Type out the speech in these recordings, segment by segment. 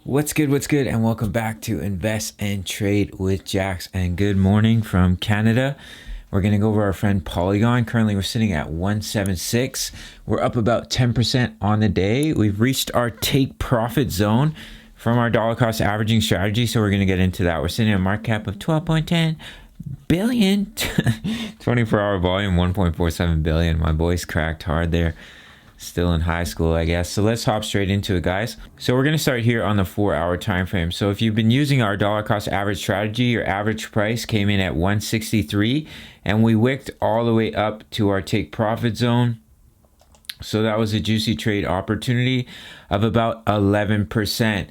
What's good, and welcome back to Invest and Trade with Jax. And good morning from Canada. We're going to go over our friend Polygon. Currently, we're sitting at 176. We're up about 10% on the day. We've reached our take profit zone from our dollar cost averaging strategy. So we're going to get into that. We're sitting at a market cap of 12.10 billion. 24-hour volume, 1.47 billion. My voice cracked hard there. Still in high school, I guess. So let's hop straight into it, guys. So we're going to start here on the 4-hour time frame. So if you've been using our dollar cost average strategy, your average price came in at 163 and we wicked all the way up to our take profit zone. So that was a juicy trade opportunity of about 11%.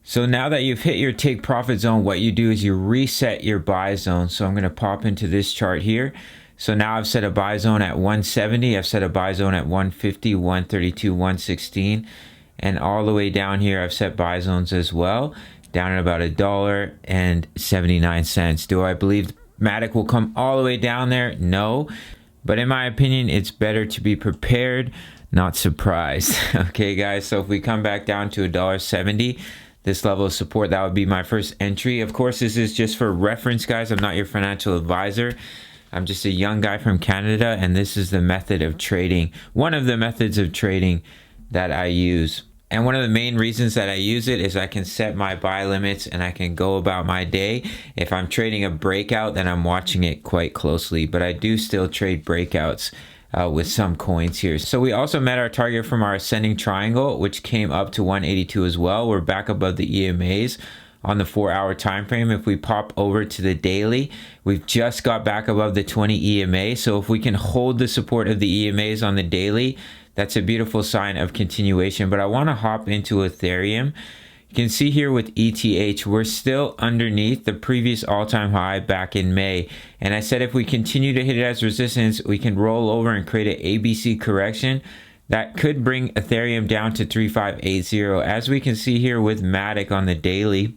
So now that you've hit your take profit zone, what you do is you reset your buy zone. So I'm going to pop into this chart here. So now I've set a buy zone at 170. I've set a buy zone at 150, 132, 116. And all the way down here, I've set buy zones as well, down at about $1.79. Do I believe Matic will come all the way down there? No. But in my opinion, it's better to be prepared, not surprised. Okay, guys. So if we come back down to $1.70, this level of support, that would be my first entry. Of course, this is just for reference, guys. I'm not your financial advisor. I'm just a young guy from Canada, and this is the method of trading. One of the methods of trading that I use. And one of the main reasons that I use it is I can set my buy limits and I can go about my day. If I'm trading a breakout, then I'm watching it quite closely. But I do still trade breakouts with some coins here. So we also met our target from our ascending triangle, which came up to 182 as well. We're back above the EMAs on the 4-hour time frame. If we pop over to the daily, we've just got back above the 20 EMA. So if we can hold the support of the EMAs on the daily, that's a beautiful sign of continuation. But I want to hop into Ethereum. You can see here with ETH, we're still underneath the previous all-time high back in May. And I said if we continue to hit it as resistance, we can roll over and create an ABC correction that could bring Ethereum down to 3580. As we can see here with Matic on the daily,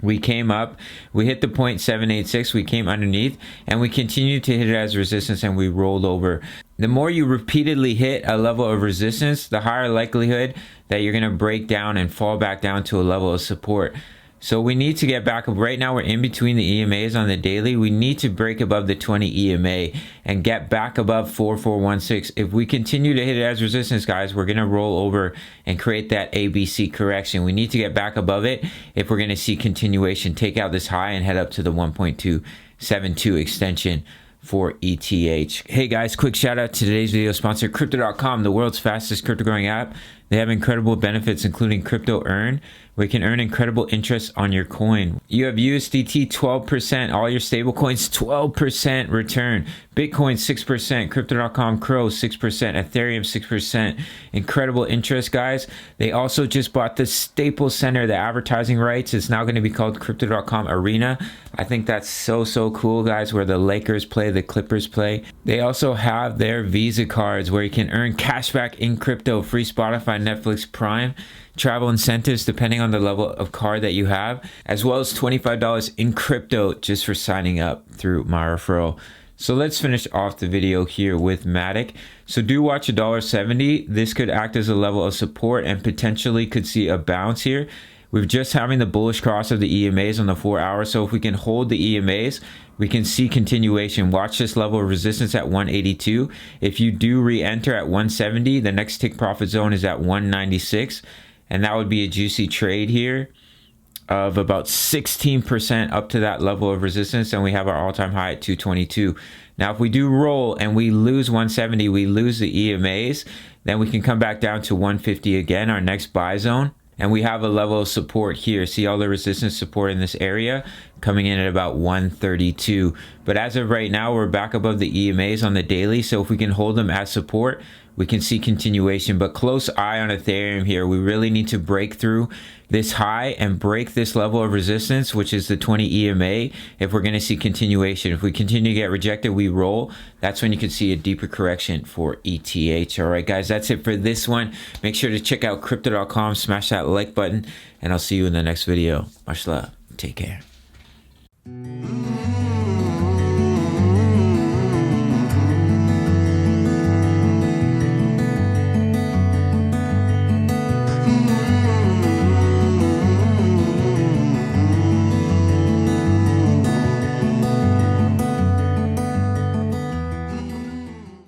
we came up, we hit the 0.786, we came underneath, and we continued to hit it as resistance, and we rolled over. The more you repeatedly hit a level of resistance, the higher likelihood that you're going to break down and fall back down to a level of support. So we need to get back up. Right now, we're in between the EMAs on the daily. We need to break above the 20 EMA and get back above 4416. If we continue to hit it as resistance, guys, we're going to roll over and create that ABC correction. We need to get back above it if we're going to see continuation, take out this high and head up to the 1.272 extension for ETH. Hey guys, quick shout out to today's video sponsor, Crypto.com, the world's fastest crypto growing app. They have incredible benefits, including Crypto Earn, where you can earn incredible interest on your coin. You have USDT 12%, all your stable coins 12% return, Bitcoin 6%, Crypto.com Crow 6%, Ethereum 6%. Incredible interest, guys. They also just bought the Staples Center, the advertising rights. It's now going to be called Crypto.com Arena. I think that's so cool, guys, where the Lakers play, the Clippers play. They also have their Visa cards where you can earn cash back in crypto, free Spotify, Netflix, Prime, travel incentives depending on the level of card that you have, as well as $25 in crypto just for signing up through my referral. So let's finish off the video here with Matic. So do watch $1.70. This could act as a level of support and potentially could see a bounce here. We're just having the bullish cross of the EMAs on the 4 hours. So if we can hold the EMAs, we can see continuation. Watch this level of resistance at 182. If you do re-enter at 170, the next take profit zone is at 196. And that would be a juicy trade here of about 16% up to that level of resistance. And we have our all-time high at 222. Now, if we do roll and we lose 170, we lose the EMAs, then we can come back down to 150 again, our next buy zone. And we have a level of support here. See all the resistance support in this area coming in at about 132. But as of right now, we're back above the EMAs on the daily. So if we can hold them as support, we can see continuation. But close eye on Ethereum here. We really need to break through this high and break this level of resistance, which is the 20 EMA, if we're going to see continuation. If we continue to get rejected, we roll. That's when you can see a deeper correction for ETH. All right, guys, that's it for this one. Make sure to check out Crypto.com, smash that like button, and I'll see you in the next video. Much love. Take care.